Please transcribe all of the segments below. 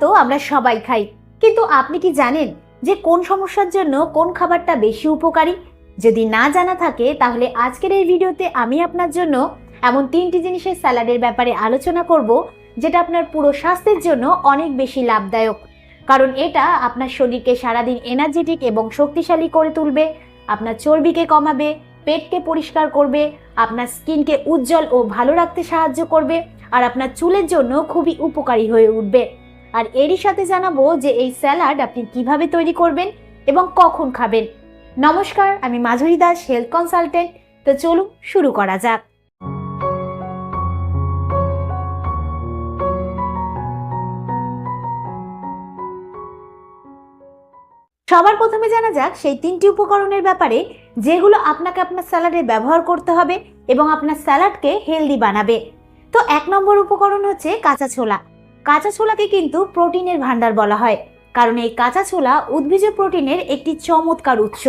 তো আমরা সবাই খাই, কিন্তু আপনি কি জানেন যে কোন সমস্যার জন্য কোন খাবারটা বেশি উপকারী? যদি না জানা থাকে তাহলে আজকের এই ভিডিওতে আমি আপনার জন্য এমন 3টি জিনিসের স্যালাডের ব্যাপারে আলোচনা করব যেটা আপনার পুরো স্বাস্থ্যের জন্য অনেক বেশি লাভদায়ক। কারণ এটা আপনার শরীরকে সারাদিন এনার্জেটিক এবং শক্তিশালী করে তুলবে, আপনার চর্বিকে কমাবে, পেটকে পরিষ্কার করবে, আপনার স্কিনকে উজ্জ্বল ও ভালো রাখতে সাহায্য করবে, আর আপনার চুলের জন্য খুবই উপকারী হয়ে উঠবে। আর এরই সাথে জানাবো যে এই স্যালাড আপনি কিভাবে তৈরি করবেন এবং কখন খাবেন। নমস্কার, আমি মাধুরী দাস, হেলথ কনসালটেন্ট। তো চলুন শুরু করা যাক। সবার প্রথমে জানা যাক সেই 3টি উপকরণের ব্যাপারে যেগুলো আপনাকে আপনার স্যালাডে ব্যবহার করতে হবে এবং আপনার স্যালাডকে হেলদি বানাবে। তো 1 নম্বর উপকরণ হচ্ছে কাঁচা ছোলা। কাঁচা ছোলাকে কিন্তু প্রোটিনের ভান্ডার বলা হয়, কারণ এই কাঁচা ছোলা উদ্ভিজ প্রোটিনের একটি চমৎকার উৎস।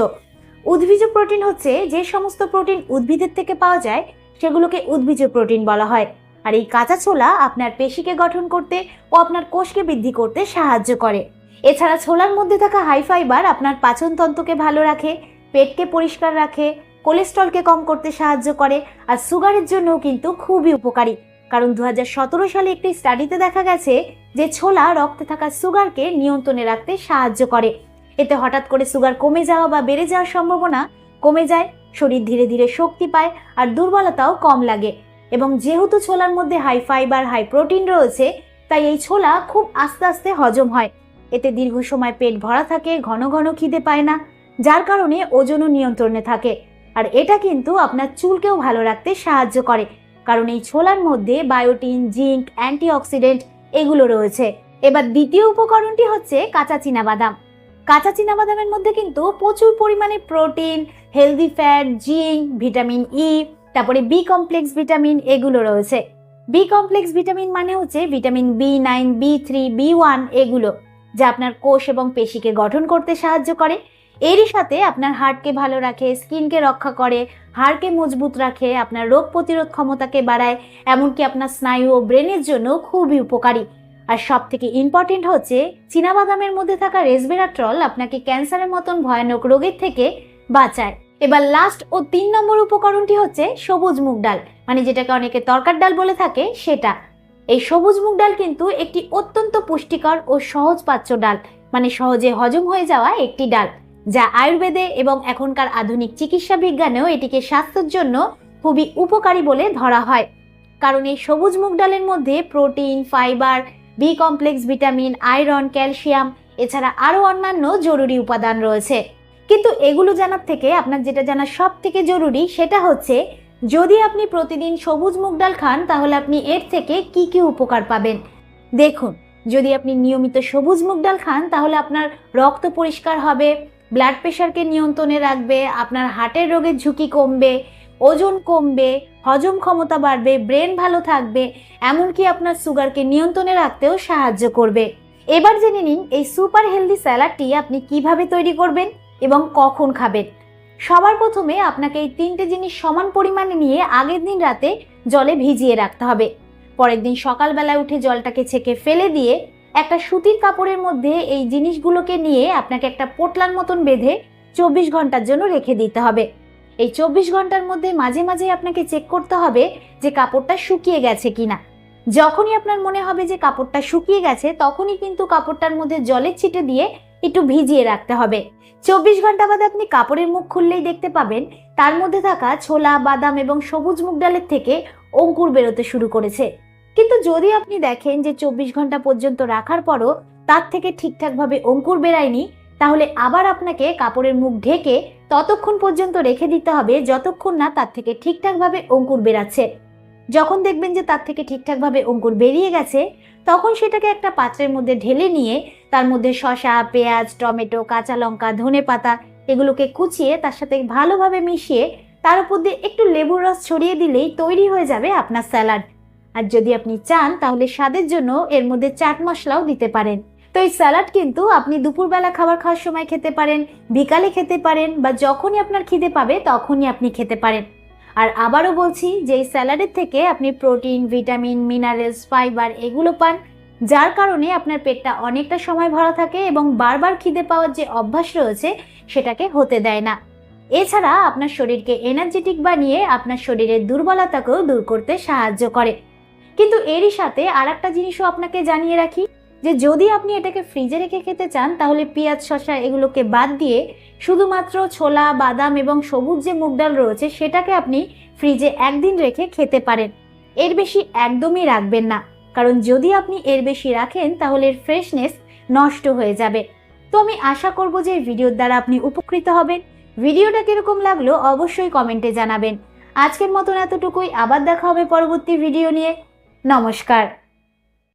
উদ্ভিজ প্রোটিন হচ্ছে যে সমস্ত প্রোটিন উদ্ভিদের থেকে পাওয়া যায় সেগুলোকে উদ্ভিজ প্রোটিন বলা হয়। আর এই কাঁচা ছোলা আপনার পেশিকে গঠন করতে ও আপনার কোষকে বৃদ্ধি করতে সাহায্য করে। এছাড়া ছোলার মধ্যে থাকা হাই ফাইবার আপনার পাচনতন্ত্রকে ভালো রাখে, পেটকে পরিষ্কার রাখে, কোলেস্ট্রলকে কম করতে সাহায্য করে, আর সুগারের জন্যও কিন্তু খুবই উপকারী। কারণ 2017 সালে একটি স্টাডিতে দেখা গেছে যে ছোলা রক্তে থাকা সুগারকে নিয়ন্ত্রণে রাখতে সাহায্য করে। এতে হঠাৎ করে সুগার কমে যাওয়া বা বেড়ে যাওয়ার সম্ভাবনা কমে যায়, শরীর ধীরে ধীরে শক্তি পায়, আর দুর্বলতাও কম লাগে। এবং যেহেতু ছোলার মধ্যে হাই ফাইবার, হাই প্রোটিন রয়েছে, তাই এই ছোলা খুব আস্তে আস্তে হজম হয়। এতে দীর্ঘ সময় পেট ভরা থাকে, ঘন ঘন খিদে পায় না, যার কারণে ওজনও নিয়ন্ত্রণে থাকে। আর এটা কিন্তু আপনার চুলকেও ভালো রাখতে সাহায্য করে, কারণ এই ছোলার মধ্যে বায়োটিন, জিঙ্ক, অ্যান্টিঅক্সিডেন্ট এগুলো রয়েছে। এবার দ্বিতীয় উপকরণটি হচ্ছে কাঁচা চীনাবাদাম। কাঁচা চীনাবাদামের মধ্যে কিন্তু প্রচুর পরিমাণে protein, healthy fat, zinc, vitamin E, তারপরে বি কমপ্লেক্স ভিটামিন এগুলো রয়েছে। বি কমপ্লেক্স ভিটামিন মানে হচ্ছে ভিটামিন B9, B3, B1 এগুলো, যা আপনার কোষ এবং পেশিকে গঠন করতে সাহায্য করে। এরই সাথে আপনার হার্টকে ভালো রাখে, স্কিনকে রক্ষা করে, হাড়কে মজবুত রাখে, আপনার রোগ প্রতিরোধ ক্ষমতাকে বাড়ায়, এমনকি আপনার স্নায়ু ও ব্রেনের জন্য খুবই উপকারী। আর সব থেকে ইম্পর্টেন্ট হচ্ছে চীনাবাদামের মধ্যে থাকা রেসভেরাট্রল আপনাকে ক্যান্সারের মতন ভয়ানক রোগের থেকে বাঁচায়। এবার লাস্ট ও 3 নম্বর উপকরণটি হচ্ছে সবুজ মুগ ডাল, মানে যেটাকে অনেকে তরকার ডাল বলে থাকে সেটা। এই সবুজ মুগ ডাল কিন্তু একটি অত্যন্ত পুষ্টিকর ও সহজপাচ্য ডাল, মানে সহজে হজম হয়ে যাওয়া একটি ডাল, যা আয়ুর্বেদে এবং এখনকার আধুনিক চিকিৎসা বিজ্ঞানেও এটিকে স্বাস্থ্যের জন্য খুবই উপকারী বলে ধরা হয়। কারণ এই সবুজ মুগ ডালের মধ্যে protein, fibre, B complex vitamin, iron, calcium, এছাড়া আরও অন্যান্য জরুরি উপাদান রয়েছে। কিন্তু এগুলো জানার থেকে আপনার যেটা জানা সব থেকে জরুরি সেটা হচ্ছে, যদি আপনি প্রতিদিন সবুজ মুগ ডাল খান তাহলে আপনি এর থেকে কি কি উপকার পাবেন। দেখুন, যদি আপনি নিয়মিত সবুজ মুগ ডাল খান তাহলে আপনার রক্ত পরিষ্কার হবে, ব্লাড প্রেশারকে নিয়ন্ত্রণে রাখবে, আপনার হার্টের রোগের ঝুঁকি কমবে, ওজন কমবে, হজম ক্ষমতা বাড়বে, ব্রেন ভালো থাকবে, এমনকি আপনার সুগারকে নিয়ন্ত্রণে রাখতেও সাহায্য করবে। এবার জেনে নিন এই সুপার হেলদি স্যালাডটি আপনি কিভাবে তৈরি করবেন এবং কখন খাবেন। সবার প্রথমে আপনাকে এই 3টে জিনিস সমান পরিমাণে নিয়ে আগের দিন রাতে জলে ভিজিয়ে রাখতে হবে। পরের দিন সকালবেলায় উঠে জলটাকে ছেঁকে ফেলে দিয়ে একটা সুতির কাপড়ের মধ্যে এই জিনিসগুলোকে নিয়ে আপনাকে একটা পোটলার মতন বেঁধে 24 ঘন্টার জন্য রেখে দিতে হবে। এই 24 ঘন্টার মধ্যে মাঝে মাঝে আপনাকে চেক করতে হবে যে কাপড়টা শুকিয়ে গেছে কিনা। যখনই আপনার মনে হবে যে কাপড়টা শুকিয়ে গেছে তখনই কিন্তু কাপড়টার মধ্যে জলের ছিটে দিয়ে একটু ভিজিয়ে রাখতে হবে। 24 ঘন্টা বাদে আপনি কাপড়ের মুখ খুললেই দেখতে পাবেন তার মধ্যে থাকা ছোলা, বাদাম এবং সবুজ মুগ ডালের থেকে অঙ্কুর বেরোতে শুরু করেছে। কিন্তু যদি আপনি দেখেন যে 24 ঘন্টা পর্যন্ত রাখার পরও তার থেকে ঠিকঠাকভাবে অঙ্কুর বেরায়নি, তাহলে আবার আপনাকে কাপড়ের মুখ ঢেকে ততক্ষণ পর্যন্ত রেখে দিতে হবে যতক্ষণ না তার থেকে ঠিকঠাকভাবে অঙ্কুর বেরাচ্ছে। যখন দেখবেন যে তার থেকে ঠিকঠাকভাবে অঙ্কুর বেরিয়ে গেছে তখন সেটাকে একটা পাত্রের মধ্যে ঢেলে নিয়ে তার মধ্যে শসা, পেঁয়াজ, টমেটো, কাঁচা লঙ্কা, ধনেপাতা এগুলোকে কুচিয়ে তার সাথে ভালোভাবে মিশিয়ে তার উপর দিয়ে একটু লেবুর রস ছড়িয়ে দিলেই তৈরি হয়ে যাবে আপনার স্যালাড। আর যদি আপনি চান তাহলে স্বাদের জন্য এর মধ্যে চাট মশলাও দিতে পারেন। তো এই স্যালাড কিন্তু আপনি দুপুরবেলা খাবার খাওয়ার সময় খেতে পারেন, বিকালে খেতে পারেন, বা যখনই আপনার খিদে পাবে তখনই আপনি খেতে পারেন। আর আবারও বলছি যে এই স্যালাডের থেকে আপনি প্রোটিন, ভিটামিন, মিনারেলস, ফাইবার এগুলো পান, যার কারণে আপনার পেটটা অনেকটা সময় ভরা থাকে এবং বারবার খিদে পাওয়ার যে অভ্যাস রয়েছে সেটাকে হতে দেয় না। এছাড়া আপনার শরীরকে এনার্জেটিক বানিয়ে আপনার শরীরের দুর্বলতাকেও দূর করতে সাহায্য করে। কিন্তু এরই সাথে আর একটা জিনিসও আপনাকে জানিয়ে রাখি, যে যদি আপনি এটাকে ফ্রিজে রেখে খেতে চান তাহলে পেঁয়াজ শসা এগুলোকে বাদ দিয়ে শুধুমাত্র ছোলা, বাদাম এবং সবুজ যে মুগ ডাল রয়েছে সেটাকে আপনি ফ্রিজে একদিন রেখে খেতে পারেন। এর বেশি একদমই রাখবেন না, কারণ যদি আপনি এর বেশি রাখেন তাহলে এর ফ্রেশনেস নষ্ট হয়ে যাবে। তো আমি আশা করব যে এই ভিডিওর দ্বারা আপনি উপকৃত হবেন। ভিডিওটা কিরকম লাগলো অবশ্যই কমেন্টে জানাবেন। আজকের মতন এতটুকুই, আবার দেখা হবে পরবর্তী ভিডিও নিয়ে। নমস্কার।